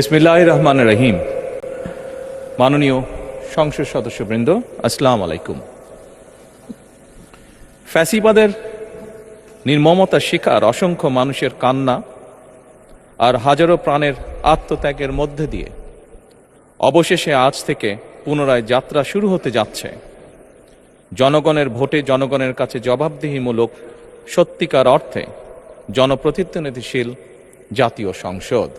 বিসমিল্লাহির রহমানির রহিম। মাননীয় সংসদ সদস্যবৃন্দ, আসসালামু আলাইকুম। ফ্যাসিবাদের নির্মমতার শিকার অসংখ্য মানুষের কান্না আর হাজারো প্রাণের আত্মত্যাগের মধ্যে দিয়ে অবশেষে আজ থেকে পুনরায় যাত্রা শুরু হতে যাচ্ছে জনগণের ভোটে জনগণের কাছে জবাবদিহিমূলক সত্যিকার অর্থে জনপ্রতিনিধিশীল জাতীয় সংসদ।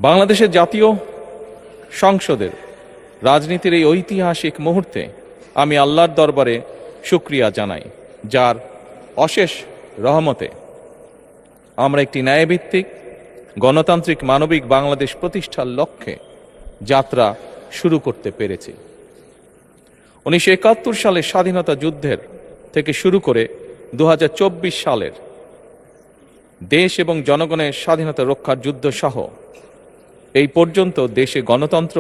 বাংলাদেশের জাতীয় সংসদের রাজনীতির এই ঐতিহাসিক মুহূর্তে আমি আল্লাহর দরবারে শুকরিয়া জানাই, যার অশেষ রহমতে আমরা একটি ন্যায়ভিত্তিক গণতান্ত্রিক মানবিক বাংলাদেশ প্রতিষ্ঠার লক্ষ্যে যাত্রা শুরু করতে পেরেছি। 1971 সালের স্বাধীনতা যুদ্ধের থেকে শুরু করে 2024 সালের দেশ এবং জনগণের স্বাধীনতা রক্ষার যুদ্ধ সহ এই পর্যন্ত দেশে গণতন্ত্র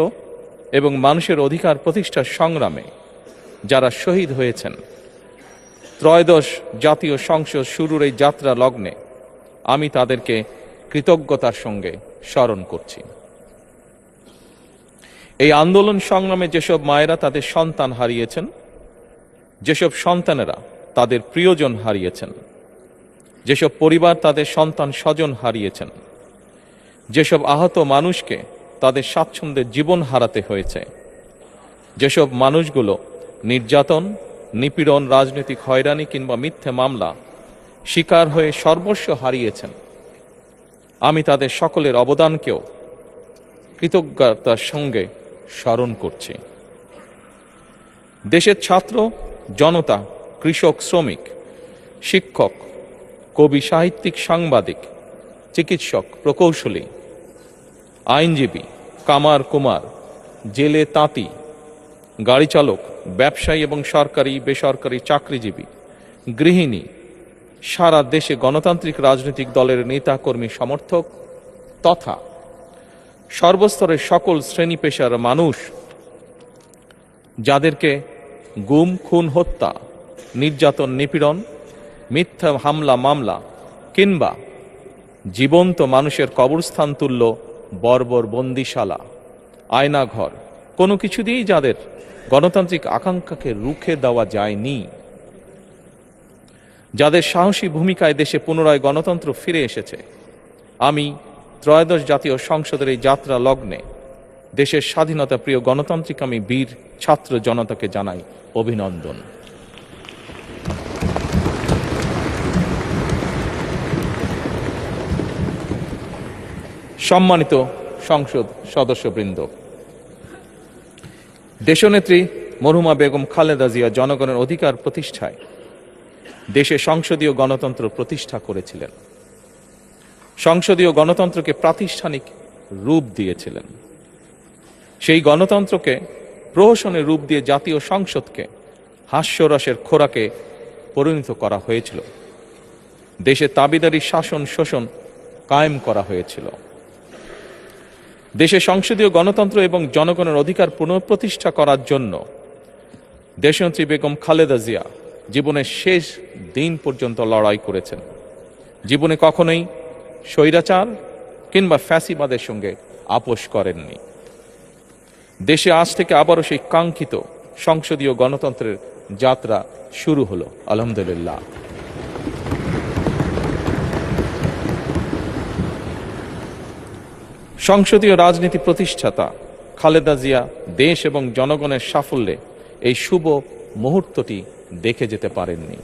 এবং মানুষের অধিকার প্রতিষ্ঠার সংগ্রামে যারা শহীদ হয়েছেন, ত্রয়োদশ জাতীয় সংসদ শুরুর এই যাত্রা লগ্নে আমি তাদেরকে কৃতজ্ঞতার সঙ্গে স্মরণ করছি। এই আন্দোলন সংগ্রামে যেসব মায়েরা তাদের সন্তান হারিয়েছেন, যেসব সন্তানেরা তাদের প্রিয়জন হারিয়েছেন, যেসব পরিবার তাদের সন্তান স্বজন হারিয়েছেন, যেসব আহত মানুষকে তাদের স্বাচ্ছন্দ্যের জীবন হারাতে হয়েছে, যেসব মানুষগুলো নির্যাতন, নিপীড়ন, রাজনৈতিক হয়রানি কিংবা মিথ্যে মামলা শিকার হয়ে সর্বস্ব হারিয়েছেন, আমি তাদের সকলের অবদানকেও কৃতজ্ঞতার সঙ্গে স্মরণ করছি। দেশের ছাত্র জনতা, কৃষক, শ্রমিক, শিক্ষক, কবি, সাহিত্যিক, সাংবাদিক, চিকিৎসক, প্রকৌশলী, আইনজীবী, কামার কুমার, জেলে তাঁতি, গাড়ি চালক, ব্যবসায়ী এবং সরকারি বেসরকারি চাকরিজীবী, গৃহিণী, সারা দেশে গণতান্ত্রিক রাজনৈতিক দলের নেতা কর্মী সমর্থক তথা সর্বস্তরের সকল শ্রেণী পেশার মানুষ যাদেরকে গুম, খুন, হত্যা, নির্যাতন, নিপীড়ন, মিথ্যা হামলা মামলা কিংবা জীবন্ত মানুষের কবরস্থান তুল্য বর্বর বন্দিশালা, আয়নাঘর, কোনো কিছু দিয়েই যাদের গণতান্ত্রিক আকাঙ্ক্ষাকে রুখে দেওয়া যায়নি, যাদের সাহসী ভূমিকায় দেশে পুনরায় গণতন্ত্র ফিরে এসেছে, আমি ত্রয়োদশ জাতীয় সংসদের এই যাত্রা লগ্নে দেশের স্বাধীনতা প্রিয় গণতান্ত্রিক আমি বীর ছাত্র জনতাকে জানাই অভিনন্দন। সম্মানিত সংসদ সদস্যবৃন্দ, দেশনেত্রী মরহুমা বেগম খালেদা জিয়া জনগণের অধিকার প্রতিষ্ঠায় দেশে সংসদীয় গণতন্ত্র প্রতিষ্ঠা করেছিলেন, সংসদীয় গণতন্ত্রকে প্রাতিষ্ঠানিক রূপ দিয়েছিলেন। সেই গণতন্ত্রকে প্রহসনের রূপ দিয়ে জাতীয় সংসদকে হাস্যরসের খোরাকে পরিণত করা হয়েছিল। দেশে তাবিদারি শাসন শোষণ কায়েম করা হয়েছিল। দেশে সংসদীয় গণতন্ত্র এবং জনগণের অধিকার পুনঃপ্রতিষ্ঠা করার জন্য দেশনেত্রী বেগম খালেদা জিয়া জীবনের শেষ দিন পর্যন্ত লড়াই করেছেন। জীবনে কখনোই স্বৈরাচার কিংবা ফ্যাসিবাদের সঙ্গে আপোষ করেননি। দেশে আজ থেকে আবারও সেই কাঙ্ক্ষিত সংসদীয় গণতন্ত্রের যাত্রা শুরু হলো, আলহামদুলিল্লাহ। সংসদীয় রাজনীতি প্রতিষ্ঠাতা খালেদা জিয়া দেশ এবং জনগণের সাফল্যে এই শুভ মুহূর্তটি দেখে যেতে পারেননি।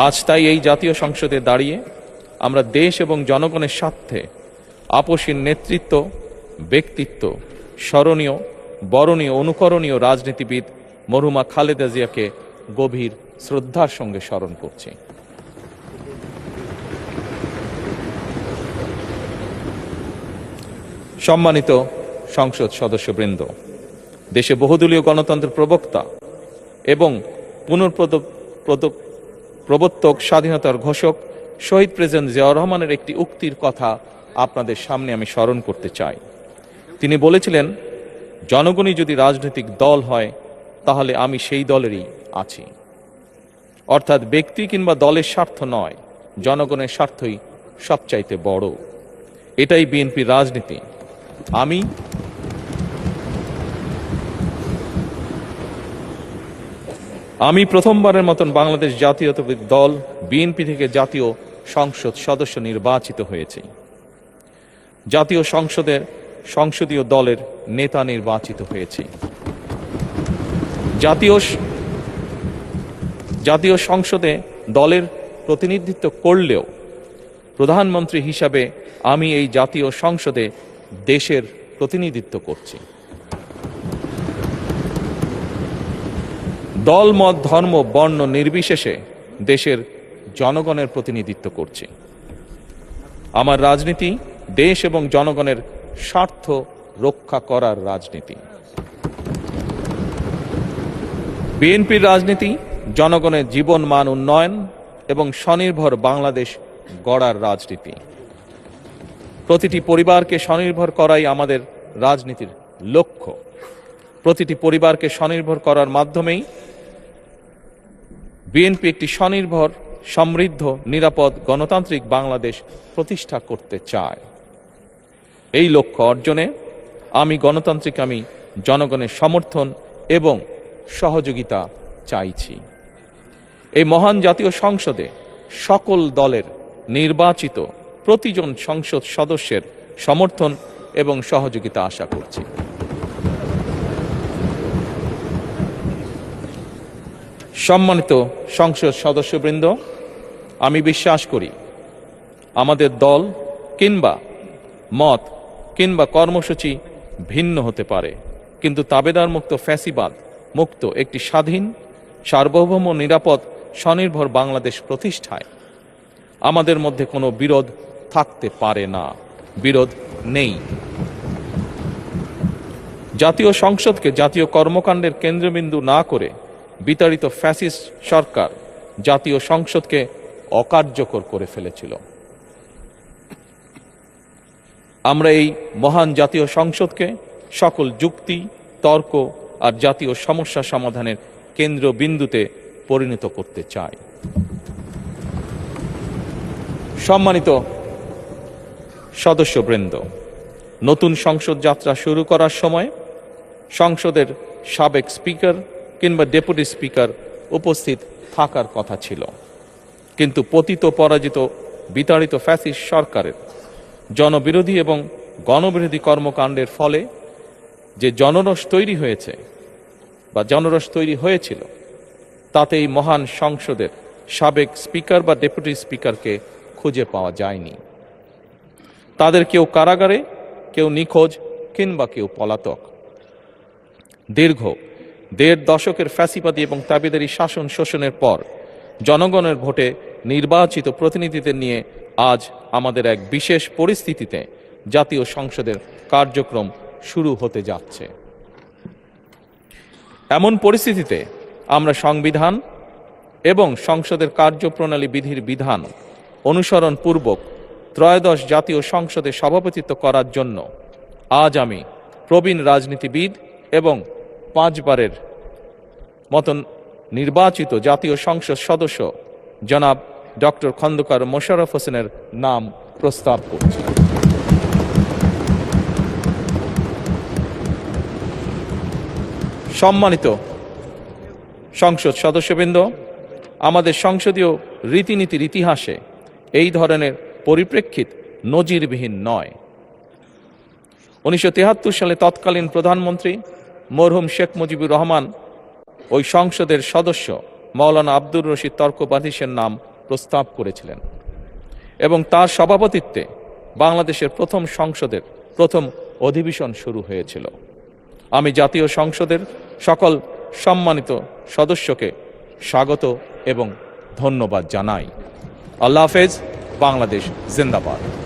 আজ তাই এই জাতীয় সংসদে দাঁড়িয়ে আমরা দেশ এবং জনগণের স্বার্থে আপসীর নেতৃত্ব, ব্যক্তিত্ব, স্মরণীয়, বরণীয়, অনুকরণীয় রাজনীতিবিদ মরহুমা খালেদা জিয়াকে গভীর শ্রদ্ধার সঙ্গে স্মরণ করছি। সম্মানিত সংসদ সদস্যবৃন্দ, দেশে বহুদলীয় গণতন্ত্রের প্রবক্তা এবং প্রবর্তক, স্বাধীনতার ঘোষক শহীদ প্রেসিডেন্ট জিয়াউর রহমানের একটি উক্তির কথা আপনাদের সামনে আমি স্মরণ করতে চাই। তিনি বলেছিলেন, জনগণই যদি রাজনৈতিক দল হয় তাহলে আমি সেই দলেরই আছি। অর্থাৎ ব্যক্তি কিংবা দলের স্বার্থ নয়, জনগণের স্বার্থই সবচাইতে বড়। এটাই বিএনপির রাজনীতি। আমি প্রথমবারের মতন বাংলাদেশ জাতীয়তাবাদী দল বিএনপি থেকে জাতীয় সংসদ সদস্য নির্বাচিত হয়েছি। জাতীয় সংসদের সংসদীয় দলের নেতা নির্বাচিত হয়েছি। জাতীয় সংসদে দলের প্রতিনিধিত্ব করলেও প্রধানমন্ত্রী হিসাবে আমি এই জাতীয় সংসদে দেশের প্রতিনিধিত্ব করছি। দল, মত, ধর্ম, বর্ণ নির্বিশেষে দেশের জনগণের প্রতিনিধিত্ব করছি। আমার রাজনীতি দেশ এবং জনগণের স্বার্থ রক্ষা করার রাজনীতি। বিএনপির রাজনীতি জনগণের জীবন মান উন্নয়ন এবং স্বনির্ভর বাংলাদেশ গড়ার রাজনীতি। প্রতিটি পরিবারকে স্বনির্ভর করাই আমাদের রাজনীতির লক্ষ্য। প্রতিটি পরিবারকে স্বনির্ভর করার মাধ্যমেই বিএনপি একটি স্বনির্ভর, সমৃদ্ধ, নিরাপদ, গণতান্ত্রিক বাংলাদেশ প্রতিষ্ঠা করতে চায়। এই লক্ষ্য অর্জনে আমি জনগণের সমর্থন এবং সহযোগিতা চাইছি। এই মহান জাতীয় সংসদে সকল দলের নির্বাচিত প্রতিজন সংসদ সদস্যের সমর্থন এবং সহযোগিতা আশা করছি। সম্মানিত সংসদ সদস্যবৃন্দ, আমি বিশ্বাস করি আমাদের দল কিংবা মত কিংবা কর্মসূচি ভিন্ন হতে পারে, কিন্তু তাবেদার মুক্ত, ফ্যাসিবাদ মুক্ত একটি স্বাধীন, সার্বভৌম, নিরাপদ, স্বনির্ভর বাংলাদেশ প্রতিষ্ঠায় আমাদের মধ্যে কোনো বিরোধ থাকতে পারে না, বিরোধ নেই। জাতীয় সংসদকে জাতীয় কর্মকাণ্ডের কেন্দ্রবিন্দু না করে বিতাড়িত ফ্যাসিস্ট সরকার জাতীয় সংসদকে অকার্যকর করে ফেলেছিল। আমরা এই মহান জাতীয় সংসদকে সকল যুক্তি, তর্ক আর জাতীয় সমস্যা সমাধানের কেন্দ্রবিন্দুতে পরিণত করতে চাই। সম্মানিত সদস্যবৃন্দ, নতুন সংসদ যাত্রা শুরু করার সময় সংসদের সাবেক স্পিকার কিংবা ডেপুটি স্পিকার উপস্থিত থাকার কথা ছিল, কিন্তু পতিত, পরাজিত, বিতাড়িত ফ্যাসিস্ট সরকারের জনবিরোধী এবং গণবিরোধী কর্মকাণ্ডের ফলে যে জনরোষ তৈরি হয়েছিল তাতে এই মহান সংসদের সাবেক স্পিকার বা ডেপুটি স্পিকারকে খুঁজে পাওয়া যায়নি। তাদের কেউ কারাগারে, কেউ নিখোঁজ কিংবা কেউ পলাতক। দীর্ঘ ১.৫ দশকের ফ্যাসিবাদী এবং তাবেদারি শাসন শোষণের পর জনগণের ভোটে নির্বাচিত প্রতিনিধিদের নিয়ে আজ আমাদের এক বিশেষ পরিস্থিতিতে জাতীয় সংসদের কার্যক্রম শুরু হতে যাচ্ছে। এমন পরিস্থিতিতে আমরা সংবিধান এবং সংসদের কার্যপ্রণালী বিধির বিধান অনুসরণ পূর্বক ত্রয়োদশ জাতীয় সংসদে সভাপতিত্ব করার জন্য আজ আমি প্রবীণ রাজনীতিবিদ এবং 5 বারের মতন নির্বাচিত জাতীয় সংসদ সদস্য জনাব ডক্টর খন্দকার মোশাররফ হোসেনের নাম প্রস্তাব করছি। সম্মানিত সংসদ সদস্যবৃন্দ, আমাদের সংসদীয় রীতিনীতির ইতিহাসে এই ধরনের পরিপ্রেক্ষিত নজিরবিহীন নয়। 1973 সালে তৎকালীন প্রধানমন্ত্রী মরহুম শেখ মুজিবুর রহমান ওই সংসদের সদস্য মাওলানা আব্দুর রশিদ তর্কবাধীশের নাম প্রস্তাব করেছিলেন এবং তার সভাপতিত্বে বাংলাদেশের প্রথম সংসদের প্রথম অধিবেশন শুরু হয়েছিল। আমি জাতীয় সংসদের সকল সম্মানিত সদস্যকে স্বাগত এবং ধন্যবাদ জানাই। আল্লাহ হাফেজ। বাংলাদেশ জিন্দাবাদ।